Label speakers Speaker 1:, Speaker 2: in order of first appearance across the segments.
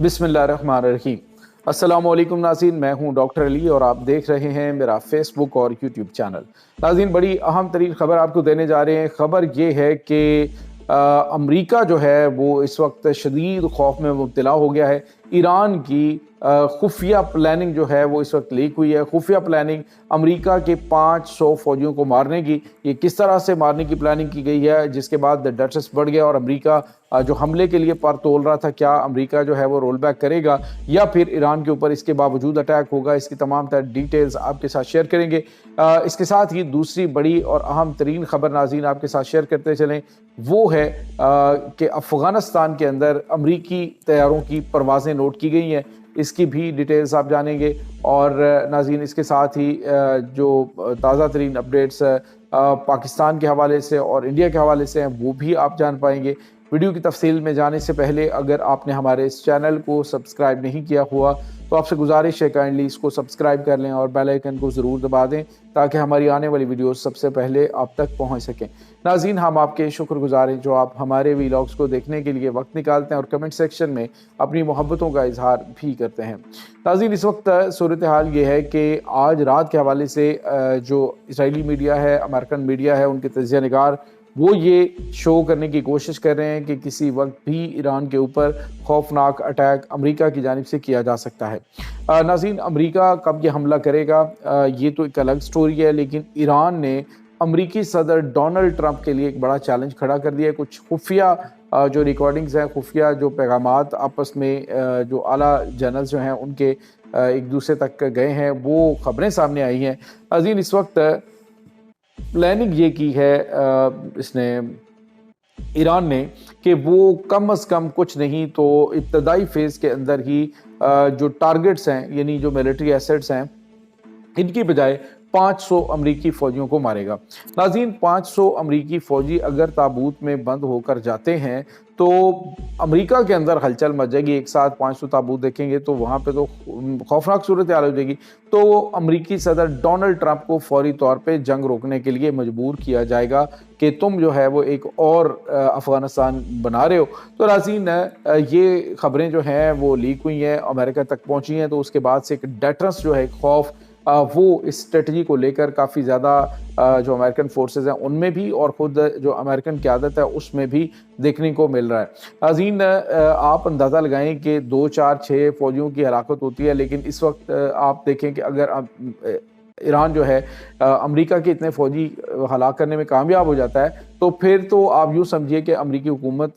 Speaker 1: बिस्मिल्लाहिर्रहमानिर्रहीम। अस्सलामुअलैकुम नाज़रीन, मैं हूं डॉक्टर अली और आप देख रहे हैं मेरा फेसबुक और यूट्यूब चैनल। नाज़रीन, बड़ी अहम तरीन खबर आपको देने जा रहे हैं। खबर ये है कि अमरीका जो है वो इस वक्त शदीद खौफ में मुब्तला हो गया है। ईरान की खुफिया प्लानिंग जो है वो इस वक्त लीक हुई है। खुफिया प्लानिंग अमरीका के 500 फौजियों को मारने की, ये किस तरह से मारने की प्लानिंग की गई है, जिसके बाद डटर्स बढ़ गया और अमरीका जो हमले के लिए पर तोल रहा था, क्या अमरीका जो है वो रोल बैक करेगा या फिर ईरान के ऊपर इसके बावजूद अटैक होगा। इसकी तमाम तर डिटेल्स आपके साथ शेयर करेंगे। इसके साथ ही दूसरी बड़ी और अहम तरीन खबर नाज़रीन आपके साथ शेयर करते चलें, वो है कि अफ़गानिस्तान के अंदर अमरीकी तैयारों की परवाज़ें नोट की गई हैं। इसकी भी डिटेल्स आप जानेंगे। और नाज़रीन, इसके साथ ही जो ताज़ा तरीन अपडेट्स पाकिस्तान के हवाले से और इंडिया के हवाले से हैं वो भी आप जान पाएंगे। वीडियो की तफसील में जाने से पहले अगर आपने हमारे इस चैनल को सब्सक्राइब नहीं किया हुआ तो आपसे गुजारिश है काइंडली इसको सब्सक्राइब कर लें और बेल आइकन को ज़रूर दबा दें ताकि हमारी आने वाली वीडियोस सबसे पहले आप तक पहुंच सकें। नाज़रीन, हम आपके शुक्रगुजार हैं जो आप हमारे वीलॉग्स को देखने के लिए वक्त निकालते हैं और कमेंट सेक्शन में अपनी मोहब्बतों का इजहार भी करते हैं। नाज़रीन, इस वक्त सूरत हाल ये है कि आज रात के हवाले से जो इसराइली मीडिया है, अमेरिकन मीडिया है, उनके तजिया निगार वो ये शो करने की कोशिश कर रहे हैं कि किसी वक्त भी ईरान के ऊपर खौफनाक अटैक अमेरिका की जानिब से किया जा सकता है। नाज़रीन, अमेरिका कब ये हमला करेगा ये तो एक अलग स्टोरी है, लेकिन ईरान ने अमेरिकी सदर डोनाल्ड ट्रंप के लिए एक बड़ा चैलेंज खड़ा कर दिया है। कुछ खुफिया जो रिकॉर्डिंग्स हैं, खुफिया जो पैगामात आपस में जो आला जनरल जो हैं उनके एक दूसरे तक गए हैं, वो खबरें सामने आई हैं। नाज़रीन, इस वक्त प्लानिंग ये की है इसने ईरान ने कि वो कम से कम कुछ नहीं तो इब्तदाई फेज़ के अंदर ही जो टारगेट्स हैं यानी जो मिलिट्री एसेट्स हैं इनकी बजाय 500 अमरीकी फ़ौजियों को मारेगा। नाज़रीन, 500 अमरीकी फ़ौजी अगर ताबूत में बंद होकर जाते हैं तो अमेरिका के अंदर हलचल मच जाएगी। एक साथ 500 ताबूत देखेंगे तो वहाँ पे तो खौफनाक सूरत हाल हो जाएगी। तो अमरीकी सदर डोनाल्ड ट्रंप को फौरी तौर पे जंग रोकने के लिए मजबूर किया जाएगा कि तुम जो है वो एक और अफ़गानिस्तान बना रहे हो। तो नाज़रीन, ये खबरें जो हैं वो लीक हुई हैं, अमेरिका तक पहुँची हैं। तो उसके बाद से एक डेटरेंस जो है, खौफ, वो इस स्ट्रेटजी को लेकर काफ़ी ज़्यादा जो अमेरिकन फोर्सेस हैं उनमें भी और ख़ुद जो अमेरिकन क़यादत है उसमें भी देखने को मिल रहा है। नाज़रीन, आप अंदाज़ा लगाएं कि 2, 4, 6 फ़ौजियों की हलाकत होती है, लेकिन इस वक्त आप देखें कि अगर ईरान जो है अमेरिका के इतने फ़ौजी हलाक करने में कामयाब हो जाता है तो फिर तो आप यूँ समझिए कि अमेरिकी हुकूमत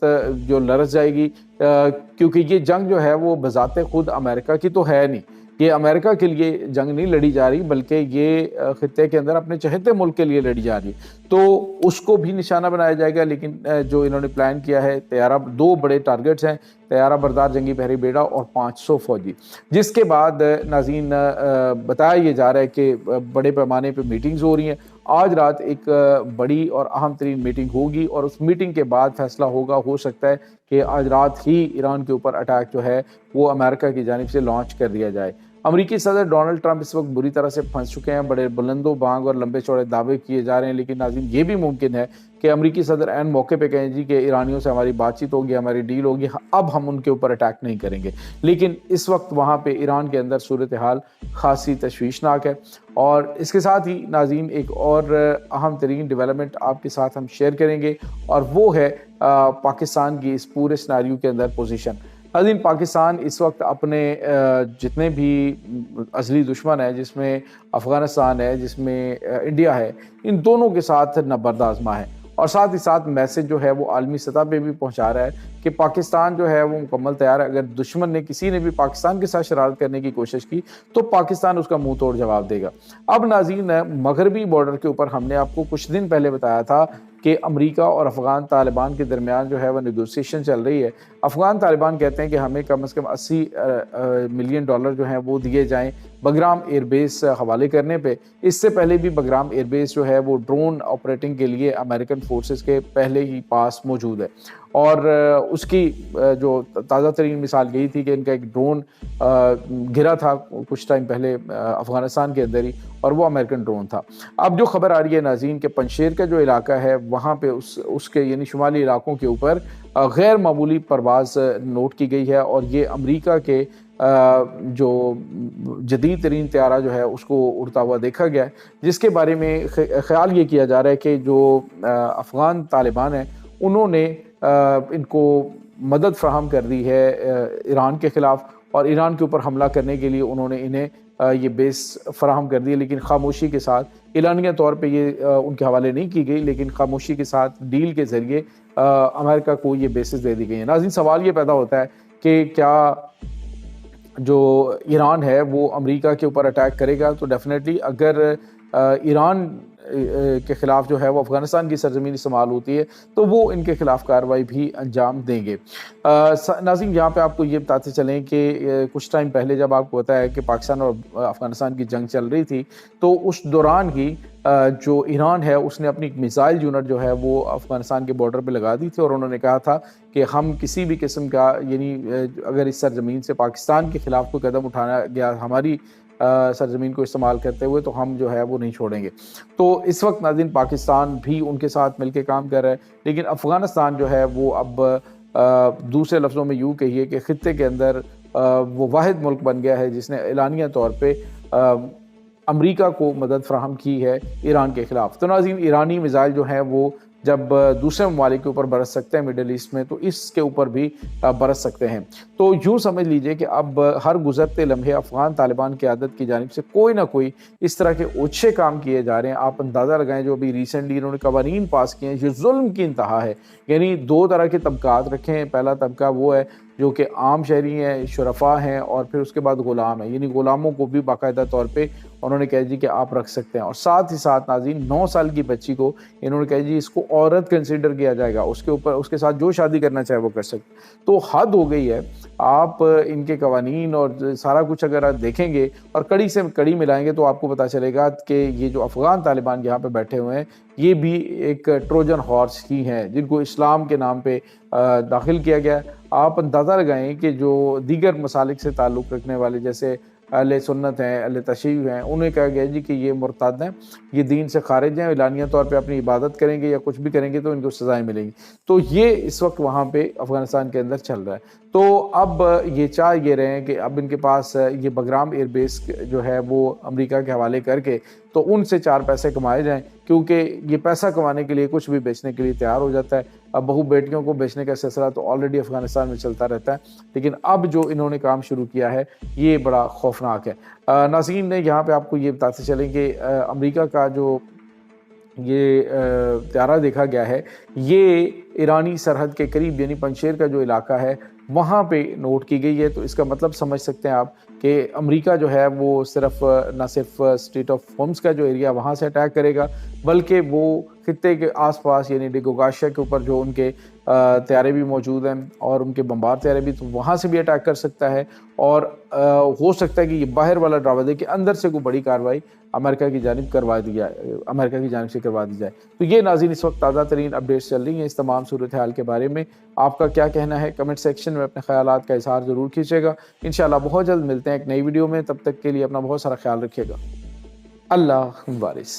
Speaker 1: जो लरस जाएगी, क्योंकि ये जंग जो है वो बज़ाते ख़ुद अमेरिका की तो है नहीं। ये अमेरिका के लिए जंग नहीं लड़ी जा रही बल्कि ये खित्ते के अंदर अपने चहेते मुल्क के लिए लड़ी जा रही है। तो उसको भी निशाना बनाया जाएगा। लेकिन जो इन्होंने प्लान किया है, तैयारा 2 बड़े टारगेट्स हैं, तैयारा बरदार जंगी बहरी बेड़ा और 500 फौजी। जिसके बाद नाज़रीन बताया ये जा रहा है कि बड़े पैमाने पर मीटिंग्स हो रही हैं। आज रात एक बड़ी और अहम तरीन मीटिंग होगी और उस मीटिंग के बाद फैसला होगा। हो सकता है कि आज रात ही ईरान के ऊपर अटैक जो है वो अमेरिका की जानिब से लॉन्च कर दिया जाए। अमेरिकी सदर डोनाल्ड ट्रंप इस वक्त बुरी तरह से फंस चुके हैं। बड़े बुलंदो बांग और लंबे चौड़े दावे किए जा रहे हैं, लेकिन नाज़रीन ये भी मुमकिन है कि अमेरिकी सदर ऐन मौके पे कहें जी कि ईरानियों से हमारी बातचीत होगी, हमारी डील होगी, अब हम उनके ऊपर अटैक नहीं करेंगे। लेकिन इस वक्त वहाँ पे ईरान के अंदर सूरत हाल खासी तशवीशनाक है। और इसके साथ ही नाज़रीन एक और अहम तरीन डेवलपमेंट आपके साथ हम शेयर करेंगे और वो है पाकिस्तान की इस पूरे सिनेरियो के अंदर पोजीशन। नाज़रीन, पाकिस्तान इस वक्त अपने जितने भी असली दुश्मन है, जिसमें अफ़गानिस्तान है, जिसमें इंडिया है, इन दोनों के साथ नबर्द आज़मा है और साथ ही साथ मैसेज जो है वो आलमी सतह पे भी पहुंचा रहा है कि पाकिस्तान जो है वो मुकम्मल तैयार है। अगर दुश्मन ने किसी ने भी पाकिस्तान के साथ शरारत करने की कोशिश की तो पाकिस्तान उसका मुंह तोड़ जवाब देगा। अब नाज़रीन, मगरबी बॉर्डर के ऊपर हमने आपको कुछ दिन पहले बताया था कि अमेरिका और अफ़गान तालिबान के दरमियान जो है वह नेगोशिएशन चल रही है। अफ़गान तालिबान कहते हैं कि हमें कम से कम $80 मिलियन जो हैं वो दिए जाएं, बगराम एयरबेस हवाले करने पे। इससे पहले भी बगराम एयरबेस जो है वो ड्रोन ऑपरेटिंग के लिए अमेरिकन फोर्सेस के पहले ही पास मौजूद है और उसकी जो ताज़ा तरीन मिसाल यही थी कि इनका एक ड्रोन गिरा था कुछ टाइम पहले अफ़गानिस्तान के अंदर ही, और वो अमेरिकन ड्रोन था। अब जो खबर आ रही है नाज़रीन के पंजशेर का जो इलाका है वहाँ पे उसके यानी शुमाली इलाकों के ऊपर गैर मामूली परवाज़ नोट की गई है और ये अमरीका के जो जदीद तरीन त्यारा जो है उसको उड़ता हुआ देखा गया है, जिसके बारे में ख्याल ये किया जा रहा है कि जो अफ़गान तालिबान हैं उन्होंने इनको मदद फ्राहम कर दी है ईरान के ख़िलाफ़, और ईरान के ऊपर हमला करने के लिए उन्होंने इन्हें ये बेस फराहम कर दिए, लेकिन खामोशी के साथ। एलानिया तौर पे ये उनके हवाले नहीं की गई, लेकिन खामोशी के साथ डील के ज़रिए अमेरिका को ये बेसिस दे दी गई हैं। नाज़रीन, सवाल ये पैदा होता है कि क्या जो ईरान है वो अमेरिका के ऊपर अटैक करेगा? तो डेफिनेटली अगर ईरान के ख़िलाफ़ जो है वो अफ़गानिस्तान की सरज़मीन इस्तेमाल होती है तो वो इनके ख़िलाफ़ कार्रवाई भी अंजाम देंगे। नाज़रीन, यहाँ पे आपको ये बताते चलें कि कुछ टाइम पहले जब आपको पता है कि पाकिस्तान और अफ़गानिस्तान की जंग चल रही थी, तो उस दौरान ही जो ईरान है उसने अपनी मिसाइल यूनिट जो है वो अफ़गानिस्तान के बॉर्डर पे लगा दी थी और उन्होंने कहा था कि हम किसी भी किस्म का यानी अगर इस सरज़मीन से पाकिस्तान के ख़िलाफ़ कोई कदम उठाना गया हमारी सरज़मीन को इस्तेमाल करते हुए, तो हम जो है वो नहीं छोड़ेंगे। तो इस वक्त नाज़रीन पाकिस्तान भी उनके साथ मिलकर काम कर रहा है, लेकिन अफ़गानिस्तान जो है वो अब दूसरे लफ्ज़ों में यूँ कहिए कि ख़ित्ते के अंदर वो वाहिद मुल्क बन गया है जिसने एलानिया तौर पर अमरीका को मदद फ़राहम की है ईरान के ख़िलाफ़। तो नाज़रीन, ईरानी मिसाइल जो हैं वो जब दूसरे ममालिक के ऊपर बरस सकते हैं मिडल ईस्ट में, तो इसके ऊपर भी बरस सकते हैं। तो यूँ समझ लीजिए कि अब हर गुज़रते लम्हे अफ़गान तालिबान की आदत की जानिब से कोई ना कोई इस तरह के ओछे काम किए जा रहे हैं। आप अंदाज़ा लगाएं, जो अभी रिसेंटली इन्होंने कवानीन पास किए हैं, ये जुल्म की इंतहा है। यानी दो तरह के तबकात रखे हैं। पहला तबका वो है जो कि आम शहरी हैं, शुरफा हैं, और फिर उसके बाद ग़ुलाम हैं, यानी ग़ुलामों को भी बाकायदा तौर पे उन्होंने कहा जी कि आप रख सकते हैं। और साथ ही साथ नाज़रीन 9 साल की बच्ची को इन्होंने कहा जी इसको औरत कंसिडर किया जाएगा, उसके ऊपर उसके साथ जो शादी करना चाहे वो कर सकते। तो हद हो गई है। आप इनके कवानीन और सारा कुछ अगर आप देखेंगे और कड़ी से कड़ी मिलाएंगे तो आपको पता चलेगा कि ये जो अफ़गान तालिबान यहाँ पे बैठे हुए हैं ये भी एक ट्रोजन हॉर्स ही हैं जिनको इस्लाम के नाम पे दाखिल किया गया। आप अंदाज़ा लगाएं कि जो दीगर मसालिक से ताल्लुक़ रखने वाले जैसे अहले सुन्नत हैं, अहले तशय्युअ हैं, उन्हें कहा गया जी कि ये मुर्तद हैं, ये दीन से खारिज हैं, एलानिया तौर पे अपनी इबादत करेंगे या कुछ भी करेंगे तो इनको सज़ाएँ मिलेंगी। तो ये इस वक्त वहाँ पे अफ़गानिस्तान के अंदर चल रहा है। तो अब ये चाह ये रहे हैं कि अब इनके पास ये बगराम एयरबेस जो है वो अमेरिका के हवाले करके तो उनसे 4 पैसे कमाए जाएँ, क्योंकि ये पैसा कमाने के लिए कुछ भी बेचने के लिए तैयार हो जाता है। अब बहू बेटियों को बेचने का सिलसिला तो ऑलरेडी अफ़गानिस्तान में चलता रहता है, लेकिन अब जो इन्होंने काम शुरू किया है ये बड़ा खौफनाक है। नाज़रीन, ने यहाँ पे आपको ये बताते चलें कि अमेरिका का जो ये त्यारा देखा गया है ये ईरानी सरहद के करीब यानी पंजशेर का जो इलाका है वहाँ पे नोट की गई है। तो इसका मतलब समझ सकते हैं आप कि अमेरिका जो है वो सिर्फ न सिर्फ स्टेट ऑफ होम्स का जो एरिया वहाँ से अटैक करेगा, बल्कि वो खित्ते के आसपास यानी डिगोगाशिया के ऊपर जो उनके त्यारे भी मौजूद हैं और उनके बम्बार त्यारे भी, तो वहाँ से भी अटैक कर सकता है। और हो सकता है कि ये बाहर वाला दरवाजे के अंदर से कोई बड़ी कार्रवाई अमेरिका की जानिब अमेरिका की जानिब से करवा दी जाए। तो ये नाज़रीन इस वक्त ताज़ा तरीन अपडेट्स चल रही हैं इस तमाम सूरत हाल के बारे में। आपका क्या कहना है? कमेंट सेक्शन में अपने ख्यालात का इज़हार ज़रूर कीजिएगा। इंशाअल्लाह बहुत जल्द मिलते हैं एक नई वीडियो में। तब तक के लिए अपना बहुत सारा ख्याल रखिएगा। अल्लाह वारिस।